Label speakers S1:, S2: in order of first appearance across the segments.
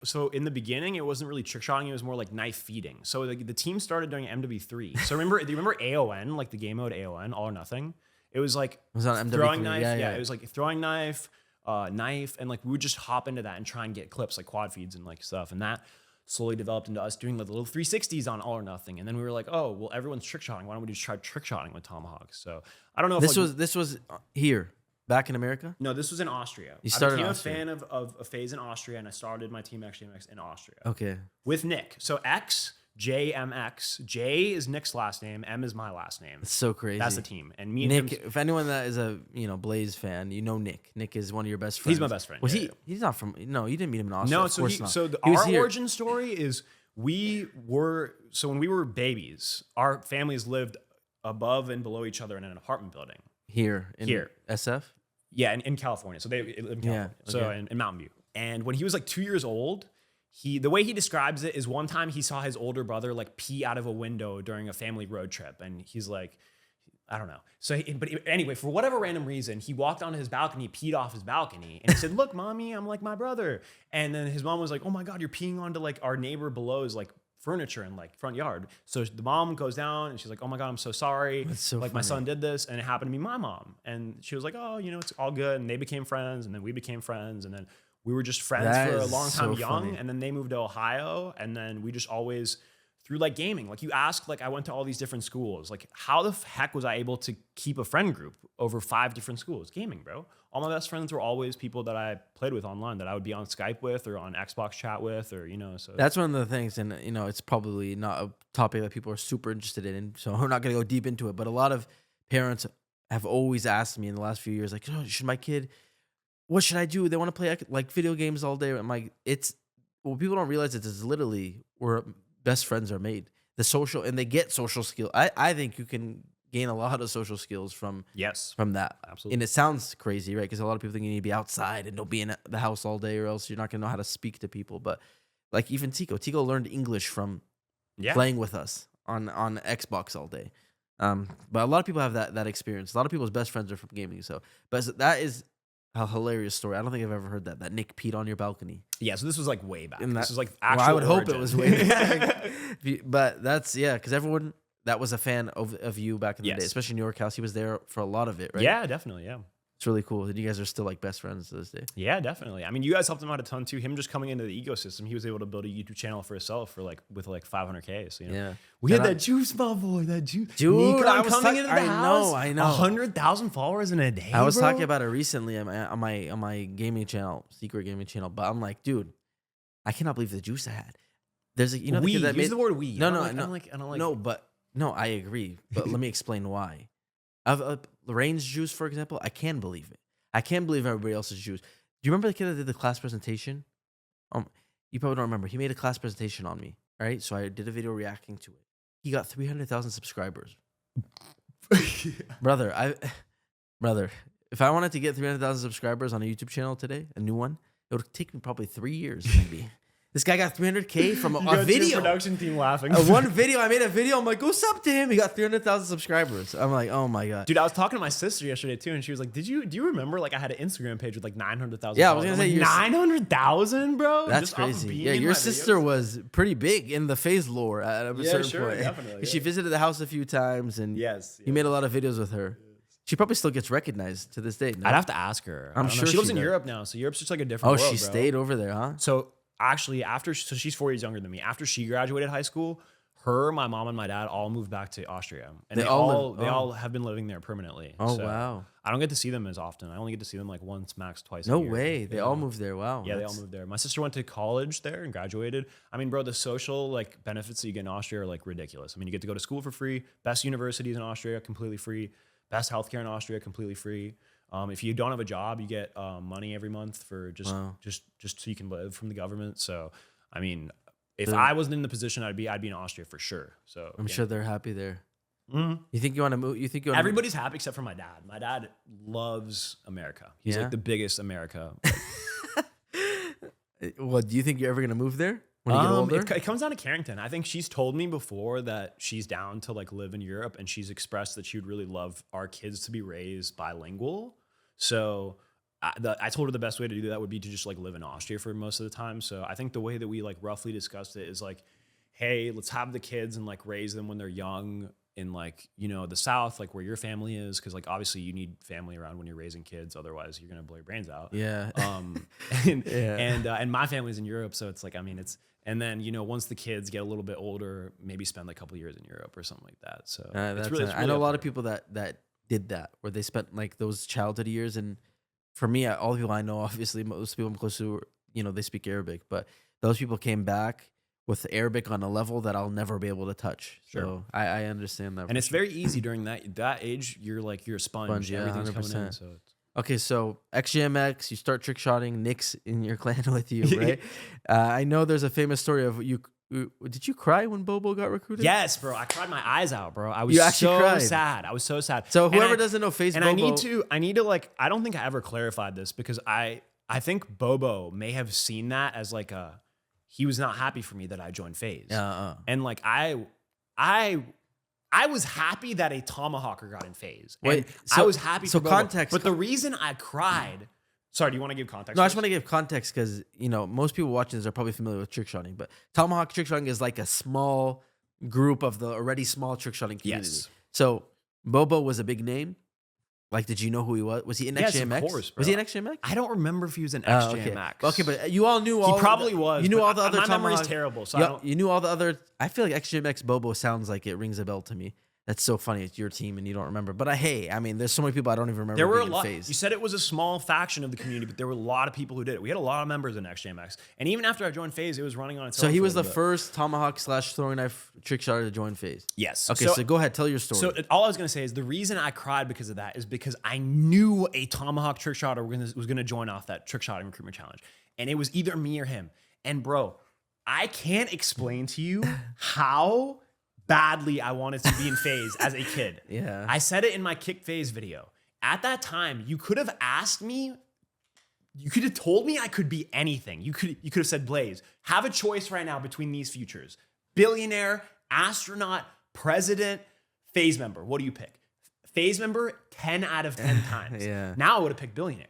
S1: So in the beginning, it wasn't really trick shotting. It was more like knife feeding. So like the team started doing MW3. So do you remember AON, like the game mode AON, All or Nothing? It was like
S2: on
S1: throwing
S2: MW3.
S1: knife.
S2: Yeah.
S1: It was like throwing knife, knife, and like we would just hop into that and try and get clips like quad feeds and like stuff. And that slowly developed into us doing like the little 360s on All or Nothing. And then we were like, oh, well, everyone's trick shotting. Why don't we just try trick shotting with tomahawks? So I don't know if
S2: This was here back in America.
S1: no, this was in Austria.
S2: You started
S1: I became
S2: in Austria.
S1: a fan of FaZe in Austria, and I started my team actually in Austria.
S2: Okay.
S1: With Nick. So XJMX. J is Nick's last name. M is my last name.
S2: It's so crazy.
S1: That's the team. And me and
S2: Nick,
S1: him,
S2: if anyone that is a Blaze fan, you know Nick. Nick is one of your best friends.
S1: he's my best friend.
S2: Was
S1: yeah,
S2: he?
S1: yeah.
S2: He's not from. No, you didn't meet him in Austria.
S1: No,
S2: of course not.
S1: so
S2: He was
S1: our
S2: here.
S1: origin story is when we were babies, our families lived above and below each other in an apartment building.
S2: Here in
S1: Here.
S2: SF.
S1: Yeah, in California. So they live in California.
S2: Yeah,
S1: So
S2: okay.
S1: in Mountain View. And when he was like 2 years old, the way he describes it is one time he saw his older brother like pee out of a window during a family road trip. And he's like, I don't know. So, anyway, for whatever random reason, he walked onto his balcony, peed off his balcony. And he said, look, mommy, I'm like my brother. And then his mom was like, oh my God, you're peeing onto like our neighbor below's like furniture and like front yard. So the mom goes down and she's like, oh my God, I'm so sorry.
S2: That's so
S1: like my
S2: funny.
S1: son did this, and it happened to be my mom. And she was like, oh, it's all good. And they became friends, and then we became friends, and then we were just friends
S2: That
S1: for a
S2: is
S1: long time
S2: so
S1: young.
S2: funny.
S1: And then they moved to Ohio, and then we just always through like gaming. Like you ask, like I went to all these different schools. Like how the heck was I able to keep a friend group over 5 different schools? Gaming, bro. All my best friends were always people that I played with online, that I would be on Skype with or on Xbox chat with, or so
S2: That's one of the things, and it's probably not a topic that people are super interested in, so we're not going to go deep into it. But a lot of parents have always asked me in the last few years, like, oh, should my kid? What should I do? They want to play like video games all day. I'm like, people don't realize it's literally where best friends are made. The social, and they get social skill. I think you can gain a lot of social skills from that.
S1: Absolutely.
S2: And it sounds crazy, right? Because a lot of people think you need to be outside and don't be in the house all day, or else you're not going to know how to speak to people. But like even Tico learned English from playing with us on Xbox all day. But a lot of people have that experience. A lot of people's best friends are from gaming. So, but that is a hilarious story. I don't think I've ever heard that Nick peed on your balcony.
S1: Yeah, so this was like way back.
S2: And
S1: This was like actual
S2: I would hope
S1: origin.
S2: it was way back. But that's, because everyone that was a fan of you back in the day, especially in New York House. He was there for a lot of it, right?
S1: Yeah, definitely, yeah.
S2: It's really cool. And you guys are still like best friends to this day.
S1: Yeah, definitely. I mean, you guys helped him out a ton too. Him just coming into the ecosystem, he was able to build a YouTube channel for himself with 500K. So
S2: Yeah.
S1: we had that juice, my boy. That juice.
S2: Dude,
S1: Nico,
S2: I was
S1: coming into the house.
S2: I know.
S1: 100,000 followers in a day.
S2: I was
S1: bro?
S2: talking about it recently on my gaming channel, secret gaming channel. But I'm like, dude, I cannot believe the juice I had. There's the
S1: we.
S2: kid that
S1: Use
S2: made
S1: the word we.
S2: No,
S1: I
S2: no,
S1: don't like.
S2: No, I agree. But let me explain why. Of Lorraine's juice, for example, I can believe it. I can't believe everybody else's juice. Do you remember the kid that did the class presentation? You probably don't remember. He made a class presentation on me, right? So I did a video reacting to it. He got 300,000 subscribers. Brother, if I wanted to get 300,000 subscribers on a YouTube channel today, a new one, it would take me probably 3 years, maybe. This guy got 300K from a video.
S1: Your production team laughing.
S2: One video. I made a video. I'm like, go sub to him. He got 300,000 subscribers. I'm like, oh my God.
S1: Dude, I was talking to my sister yesterday too, and she was like, do you remember like I had an Instagram page with like 900,000?
S2: Yeah, I was gonna say,
S1: 900,000, bro.
S2: That's
S1: Just off of
S2: crazy.
S1: being
S2: Yeah,
S1: in
S2: your
S1: my
S2: sister
S1: videos?
S2: was pretty big in the FaZe lore at a certain point.
S1: Definitely.
S2: She visited the house a few times, and
S1: Yes.
S2: you made a lot of videos with her. She probably still gets recognized to this day. No?
S1: I'd have to ask her.
S2: I'm
S1: I don't know.
S2: sure
S1: she lives
S2: she
S1: in
S2: does.
S1: Europe now, so Europe's just like a different world,
S2: she
S1: bro.
S2: stayed over there, huh?
S1: So actually, so she's 4 years younger than me. After she graduated high school, my mom, and my dad all moved back to Austria, and they all have been living there permanently.
S2: Oh,
S1: So
S2: wow.
S1: I don't get to see them as often. I only get to see them like once, max twice.
S2: No
S1: a year.
S2: way. They all moved there. Wow.
S1: Yeah, they all moved there. My sister went to college there and graduated. I mean, bro, the social like benefits that you get in Austria are like ridiculous. I mean, you get to go to school for free. Best universities in Austria, completely free. Best healthcare in Austria, completely free. If you don't have a job, you get money every month for just so you can live from the government. So, I mean, if I wasn't in the position I'd be in Austria for sure. So
S2: I'm sure they're happy there.
S1: Mm-hmm.
S2: You think you want to move?
S1: Everybody's happy except for my dad. My dad loves America. He's like the biggest America.
S2: What do you think you're ever gonna move there when you get older?
S1: It comes down to Carrington. I think she's told me before that she's down to like live in Europe, and she's expressed that she would really love our kids to be raised bilingual. So I told her the best way to do that would be to just like live in Austria for most of the time. So I think the way that we like roughly discussed it is like, hey, let's have the kids and like raise them when they're young in like, you know, the South, like where your family is. Cause like obviously you need family around when you're raising kids. Otherwise you're going to blow your brains out.
S2: Yeah.
S1: And,
S2: Yeah.
S1: and my family's in Europe. So it's like, I mean, and then, you know, once the kids get a little bit older, maybe spend like a couple years in Europe or something like that. So it's really
S2: I know a lot of
S1: up to
S2: people that did that, where they spent like those childhood years. And for me, all the people I know, obviously most people I'm close to, you know, they speak Arabic, but those people came back with Arabic on a level that I'll never be able to touch.
S1: Sure.
S2: So I understand that.
S1: and it's very easy during that age. You're a sponge.
S2: Yeah,
S1: Everything's coming in.
S2: 100%.
S1: So it's,
S2: Okay, so XGMX, you start trick shotting. Nick's in your clan with you, right? I know there's a famous story of you. Did you cry when Bobo got recruited?
S1: yes, bro. I cried my eyes out, bro. I was
S2: You actually
S1: so
S2: cried.
S1: sad. I was so sad.
S2: So
S1: And
S2: whoever
S1: I-
S2: doesn't know FaZe
S1: and
S2: Bobo,
S1: I need to like, I don't think I ever clarified this because I think Bobo may have seen that as like he was not happy for me that I joined FaZe. And like I was happy that a Tomahawker got in FaZe.
S2: Wait,
S1: And
S2: so-
S1: I was happy
S2: so
S1: for Bobo.
S2: context-
S1: But the reason I cried, sorry, do you want to give context?
S2: No, I just
S1: first?
S2: want to give context because, you know, most people watching this are probably familiar with trick shotting, but Tomahawk trick shotting is like a small group of the already small trick shotting community.
S1: Yes.
S2: So Bobo was a big name. Like, did you know who he was? Was he in
S1: Yes, of
S2: XJMX?
S1: course, bro.
S2: Was he in XJMX?
S1: I don't remember if he was in
S2: Oh,
S1: XJMX.
S2: okay, but you all knew all.
S1: He probably was.
S2: You knew
S1: but
S2: all the other
S1: my memory's
S2: Tomahawk.
S1: terrible, so I don't.
S2: You knew all the other. I feel like XJMX Bobo sounds like it rings a bell to me. That's so funny. It's your team and you don't remember. But hey, I mean, there's so many people I don't even remember.
S1: There were a
S2: being in
S1: lot.
S2: FaZe.
S1: You said it was a small faction of the community, but there were a lot of people who did it. We had a lot of members in XJMX, and even after I joined FaZe, it was running on its own.
S2: So he
S1: for a
S2: was the
S1: little bit.
S2: first Tomahawk / throwing knife trick shotter to join FaZe.
S1: Yes.
S2: Okay, so go ahead, tell your story.
S1: So all I was gonna say is the reason I cried because of that is because I knew a Tomahawk trick shotter was gonna join off that trick shotting recruitment challenge, and it was either me or him. And bro, I can't explain to you how badly I wanted to be in FaZe as a kid.
S2: Yeah.
S1: I said it in my Kick FaZe video. At that time, you could have asked me. You could have told me I could be anything. You could have said, Blaze, have a choice right now between these futures: billionaire, astronaut, president, FaZe member. What do you pick? FaZe member 10 out of 10 times.
S2: Yeah.
S1: Now I would have picked billionaire.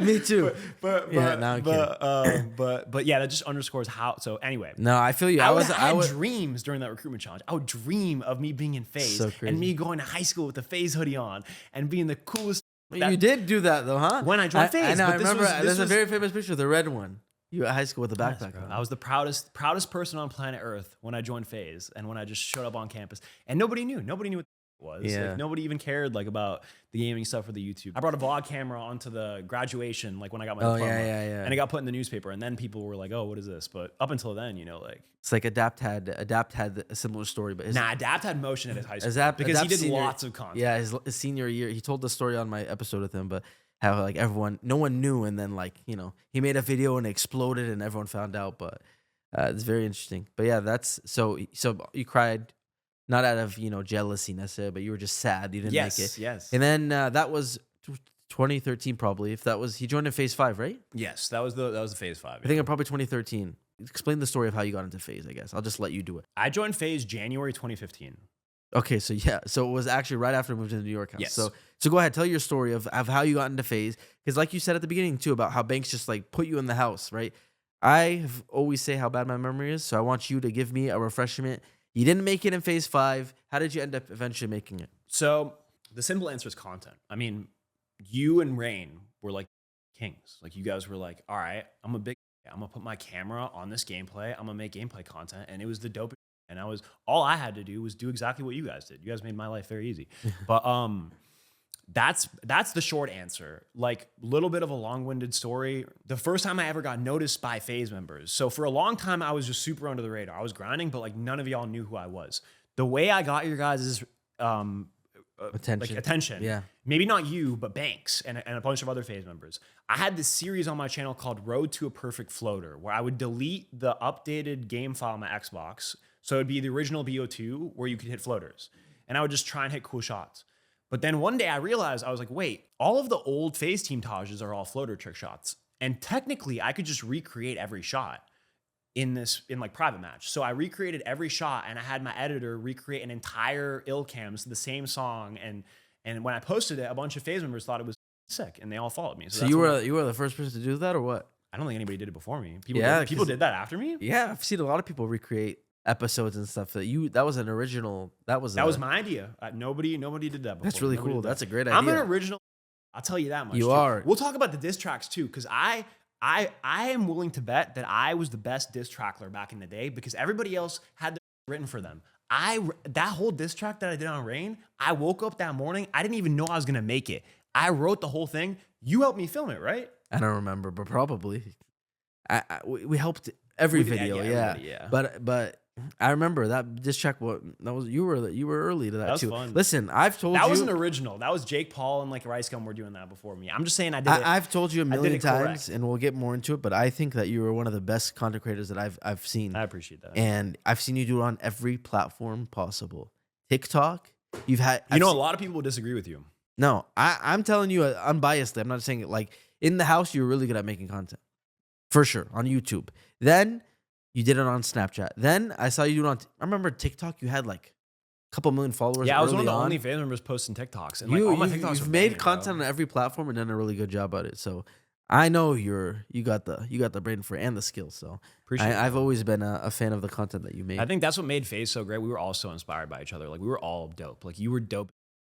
S2: Me too.
S1: But
S2: Yeah, now I'm
S1: but yeah, that just underscores how. So anyway,
S2: No, I feel you.
S1: I
S2: was
S1: had dreams during that recruitment challenge. I would dream of me being in FaZe
S2: So crazy.
S1: and me going to high school with the FaZe hoodie on and being the coolest.
S2: You did do that though, huh?
S1: When I joined FaZe,
S2: I know.
S1: but
S2: I
S1: this
S2: remember.
S1: was-
S2: There's a very famous picture, the red one. You at high school with the
S1: Yes,
S2: backpack
S1: bro.
S2: on.
S1: I was the proudest person on planet Earth when I joined FaZe and when I just showed up on campus, and nobody knew what it was.
S2: Yeah.
S1: Like, nobody even cared like about the gaming stuff or the YouTube. I brought a vlog camera onto the graduation, like when I got my
S2: Oh,
S1: diploma,
S2: yeah.
S1: and it got put in the newspaper, and then people were like, "Oh, what is this?" But up until then, you know, like
S2: It's like Adapt had a similar story, but his,
S1: Adapt had motion at his high school
S2: Adapt-
S1: because
S2: Adapt
S1: he did
S2: senior-
S1: lots of content.
S2: Yeah, his senior year, he told the story on my episode with him, but how like no one knew, and then like, you know, he made a video and it exploded and everyone found out. But it's very interesting. But yeah, that's so you cried, not out of, you know, jealousy necessarily, but you were just sad you didn't make it.
S1: Yes.
S2: And then that was 2013 probably. If that was, he joined in phase 5, right?
S1: Yes, that was the phase 5.
S2: I think in probably 2013. Explain the story of how you got into phase. I guess I'll just let you do it.
S1: I joined FaZe January 2015.
S2: Okay, so yeah, so it was actually right after I moved to the New York house.
S1: Yes.
S2: So go ahead, tell your story of how you got into phase, because like you said at the beginning too about how Banks just like put you in the house, right? I have always say how bad my memory is, so I want you to give me a refreshment. You didn't make it in phase 5. How did you end up eventually making it?
S1: So the simple answer is content. I mean, you and Rain were like kings. Like you guys were like, all right, I'm gonna put my camera on this gameplay. I'm gonna make gameplay content, and it was the dope. And all I had to do was do exactly what you guys did. You guys made my life very easy. But that's the short answer. Like, little bit of a long-winded story. The first time I ever got noticed by FaZe members. So for a long time, I was just super under the radar. I was grinding, but like none of y'all knew who I was. The way I got your guys' attention.
S2: Yeah.
S1: Maybe not you, but Banks and a bunch of other FaZe members. I had this series on my channel called Road to a Perfect Floater, where I would delete the updated game file on my Xbox. So it'd be the original BO2 where you could hit floaters. And I would just try and hit cool shots. But then one day I realized, I was like, wait, all of the old FaZe team Tages are all floater trick shots. And technically I could just recreate every shot in like private match. So I recreated every shot and I had my editor recreate an entire ill cams to the same song. And when I posted it, a bunch of FaZe members thought it was sick, and they all followed me.
S2: So you were the first person to do that, or what?
S1: I don't think anybody did it before me. People did that after me.
S2: Yeah, I've seen a lot of people recreate episodes and stuff. That was an original. That was
S1: my idea. Nobody did that before.
S2: That's really cool. That's a great idea.
S1: I'm an original. I'll tell you that much.
S2: You are.
S1: We'll talk about the diss tracks too, because I am willing to bet that I was the best diss trackler back in the day because everybody else had written for them. That whole diss track that I did on Rain, I woke up that morning. I didn't even know I was gonna make it. I wrote the whole thing. You helped me film it, right?
S2: I don't remember, but probably. We helped every video, yeah. But I remember that diss track. You were early to that too.
S1: Fun.
S2: Listen, I've told you
S1: that wasn't original. That was Jake Paul and like Rice Gum were doing that before me. I'm just saying I did it.
S2: I've told you a million times, and we'll get more into it. But I think that you were one of the best content creators that I've seen.
S1: I appreciate that,
S2: and I've seen you do it on every platform possible. TikTok, you've had.
S1: A lot of people will disagree with you.
S2: No, I'm telling you unbiasedly. I'm not saying it like in the house. You're really good at making content, for sure, on YouTube. Then you did it on Snapchat. Then I saw you do it on. I remember TikTok. You had like a couple million followers.
S1: Yeah, I was one of the only FaZe members posting TikToks, and all my TikToks
S2: you've made content on every platform and done a really good job at it. So I know you got the brain for it and the skills. So I've always been a fan of the content that you made.
S1: I think that's what made FaZe so great. We were all so inspired by each other. Like we were all dope. Like you were dope.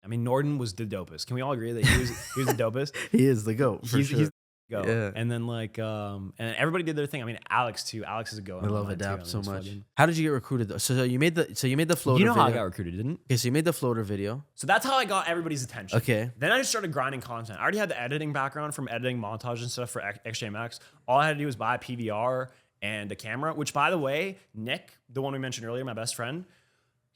S1: I mean, Norden was the dopest. Can we all agree that he was the dopest?
S2: He is the GOAT, for sure.
S1: He's the GOAT. Yeah. And then and everybody did their thing. I mean, Alex too. Alex is a GOAT.
S2: I love Adapt so much. How did you get recruited though? So you made the floater.
S1: You know
S2: video.
S1: how I got recruited, didn't?
S2: Okay, so you made the floater video.
S1: So that's how I got everybody's attention.
S2: Okay.
S1: Then I just started grinding content. I already had the editing background from editing montage and stuff for XJMX. All I had to do was buy a PVR and a camera, which by the way, Nick, the one we mentioned earlier, my best friend,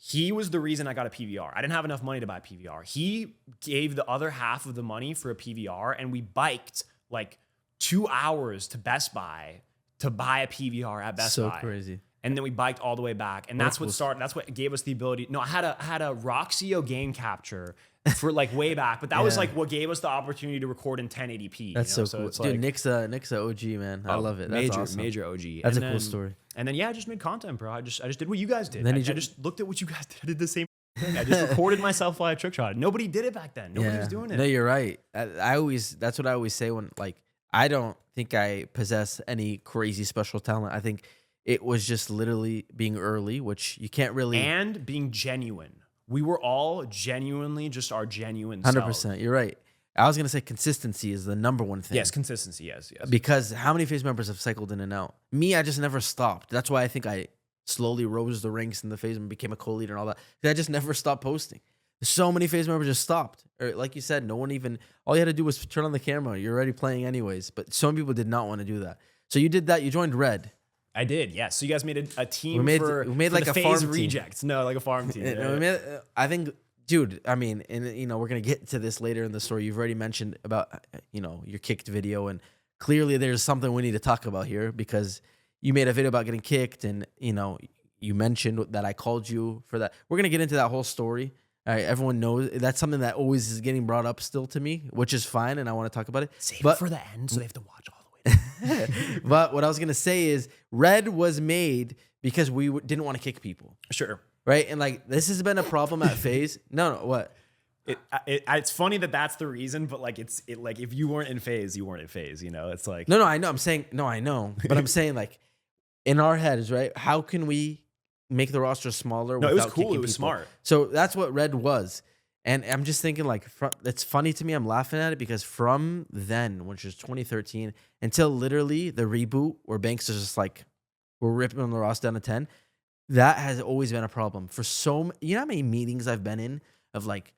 S1: he was the reason I got a PVR. I didn't have enough money to buy a PVR. He gave the other half of the money for a PVR, and we biked like 2 hours to Best Buy to buy a PVR at Best Buy.
S2: So crazy.
S1: And then we biked all the way back, and that's what started. That's what gave us the ability. No, I had a Roxio game capture for like way back, but that was like what gave us the opportunity to record in 1080p.
S2: That's so cool.
S1: It's
S2: dude,
S1: like,
S2: Nick's a OG, man. I love it. That's awesome.
S1: Major OG.
S2: That's a cool story.
S1: And then I just made content, bro. I just did what you guys did. I just looked at what you guys did. I did the same thing. I just recorded myself while I trick shot. Nobody did it back then. Nobody was doing it.
S2: No, you're right. That's what I always say when like I don't think I possess any crazy special talent. I think it was just literally being early, which you can't really,
S1: and being genuine. We were all genuinely just our genuine
S2: 100%. You're right. I was gonna say consistency is the number one thing.
S1: Yes, consistency. Yes.
S2: Because how many FaZe members have cycled in and out? Me, I just never stopped. That's why I think I slowly rose the ranks in the FaZe and became a co-leader and all that. I just never stopped posting. So many FaZe members just stopped. Or like you said, no one even. All you had to do was turn on the camera. You're already playing anyways. But some people did not want to do that. So you did that. You joined Red.
S1: I did, yes. So you guys made a team
S2: we
S1: for
S2: made like
S1: the
S2: a
S1: FaZe
S2: farm
S1: rejects. No, like a farm team.
S2: Yeah. I think, dude. I mean, and we're gonna get to this later in the story. You've already mentioned about your kicked video, and clearly there's something we need to talk about here because you made a video about getting kicked, and you mentioned that I called you for that. We're gonna get into that whole story. All right, everyone knows that's something that always is getting brought up still to me, which is fine, and I want to talk about it.
S1: Save it for the end, so they have to watch all the way.
S2: But what I was gonna say is, Red was made because we didn't want to kick people.
S1: Sure.
S2: Right, and like this has been a problem at FaZe. No, what?
S1: It's funny that that's the reason, but like like if you weren't in FaZe, you weren't in FaZe. It's like
S2: no, I know. I'm saying no, I know, but I'm saying like in our heads, right? How can we make the roster smaller?
S1: No, it was cool. It
S2: was
S1: smart.
S2: So that's what Red was, and I'm just thinking like it's funny to me. I'm laughing at it because from then, which is 2013, until literally the reboot where Banks is just like we're ripping on the roster down to 10. That has always been a problem for you know how many meetings I've been in of like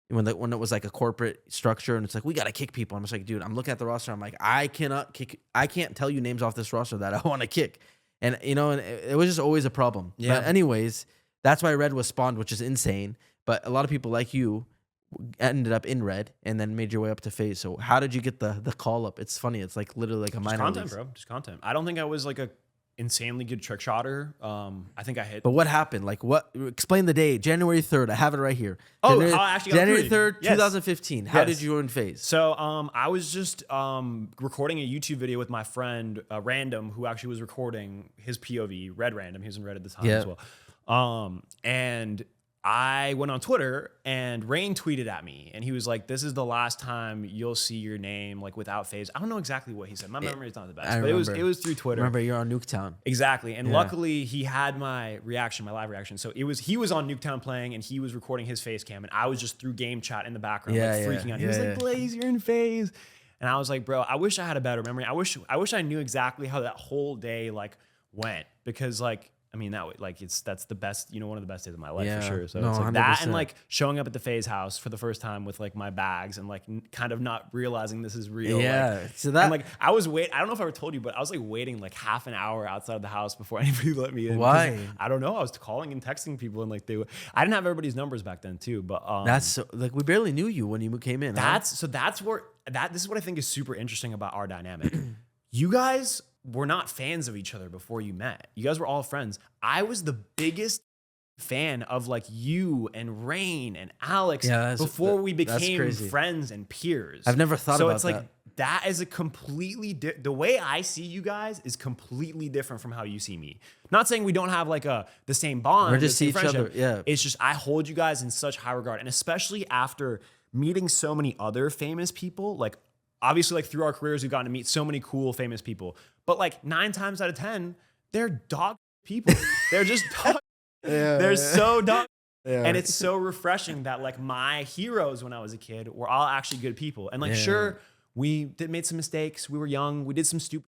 S2: when it was like a corporate structure and it's like we gotta kick people. I'm just like, dude, I'm looking at the roster. I'm like, I can't tell you names off this roster that I want to kick, and and it was just always a problem.
S1: Yeah.
S2: But anyways, that's why Red was spawned, which is insane. But a lot of people like you ended up in Red and then made your way up to FaZe. So how did you get the call up? It's funny. It's like literally like a minor
S1: content,
S2: leagues.
S1: bro. Just content. I don't think I was like a insanely good trick shotter. I think I hit.
S2: But what happened? Like what? Explain the day. January 3rd. I have it right here.
S1: Oh, how I actually got
S2: January
S1: recruited.
S2: 3rd, 2015. How did you join FaZe?
S1: So I was just recording a YouTube video with my friend Random, who actually was recording his POV. Red Random. He was in Red at the time as well. And I went on Twitter and Rain tweeted at me and he was like, this is the last time you'll see your name like without FaZe. I don't know exactly what he said. My memory is not the best, but it was through Twitter.
S2: Remember, you're on Nuketown.
S1: Exactly. And luckily he had my reaction, my live reaction. So he was on Nuketown playing and he was recording his face cam and I was just through game chat in the background, freaking out. He was like, Blaze, you're in FaZe. And I was like, bro, I wish I had a better memory. I wish I knew exactly how that whole day like went, because like, I mean, that's the best, one of the best days of my life for sure. So it's like
S2: 100%.
S1: that and like showing up at the FaZe house for the first time with like my bags and like kind of not realizing this is real.
S2: Yeah.
S1: Like,
S2: So that,
S1: and like I don't know if I ever told you, but I was like waiting like half an hour outside of the house before anybody let me in.
S2: Why?
S1: I don't know. I was calling and texting people and like I didn't have everybody's numbers back then too, but
S2: that's so, like, we barely knew you when you came in.
S1: This is what I think is super interesting about our dynamic. You guys were not fans of each other before you met. You guys were all friends. I was the biggest fan of like you and Rain and Alex before we became friends and peers.
S2: I've never thought about that.
S1: So it's like that is a completely the way I see you guys is completely different from how you see me. Not saying we don't have like the same bond.
S2: Or just see each other. Yeah.
S1: It's just I hold you guys in such high regard, and especially after meeting so many other famous people, like obviously, like through our careers, we've gotten to meet so many cool, famous people. But like 9 times out of 10, they're dog people. They're just dog. They're so dog. And it's so refreshing that like my heroes when I was a kid were all actually good people. And like, sure, we made some mistakes. We were young. We did some stupid.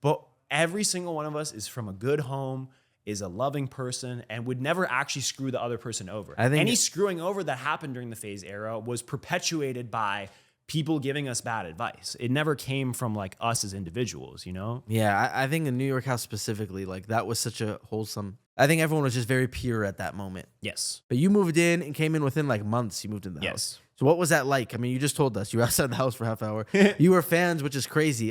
S1: But every single one of us is from a good home, is a loving person, and would never actually screw the other person over. I think any screwing over that happened during the FaZe era was perpetuated by people giving us bad advice. It never came from like us as individuals,
S2: Yeah, I think in New York House specifically, like that was such a wholesome. I think everyone was just very pure at that moment.
S1: Yes.
S2: But you moved in and came in within like months. You moved in the house. So what was that like? I mean, you just told us you were outside the house for half an hour. You were fans, which is crazy.